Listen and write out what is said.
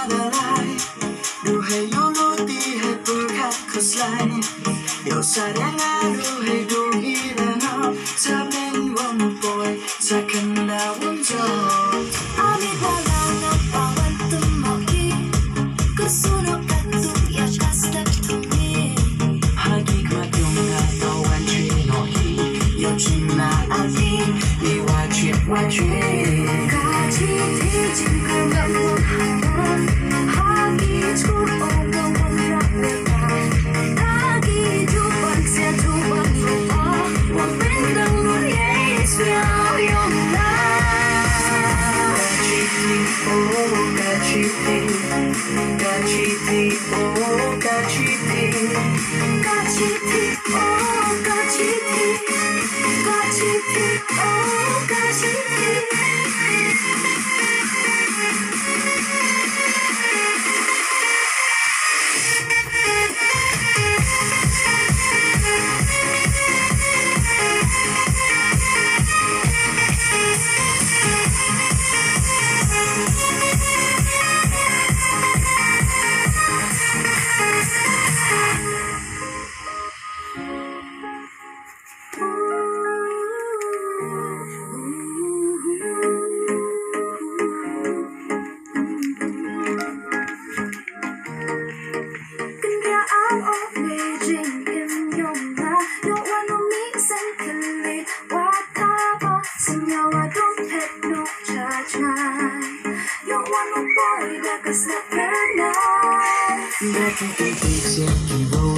adalah duhai yuluti hai pulkat koslai yo saranga duhai duhirana saben won boy sakanda wonjo ami wala na pawan tumoki kusuno katu ya kasta tumi hagi kwadunga kawan trino hi yo china ali ni wachi kachi ti jinka gamu hagi chu ogo wala na hagi chu ban se chu ban lo wa ben dang lo ye sya yo na Gachiti, oh gachiti. Gachiti, oh gachiti, gachiti, oh gachiti. Kendaraan Beijing Imyongna no one will meet secondly Wataba senyawa don't have no charge night You want no boy that can snap her night Back in the days, yeah,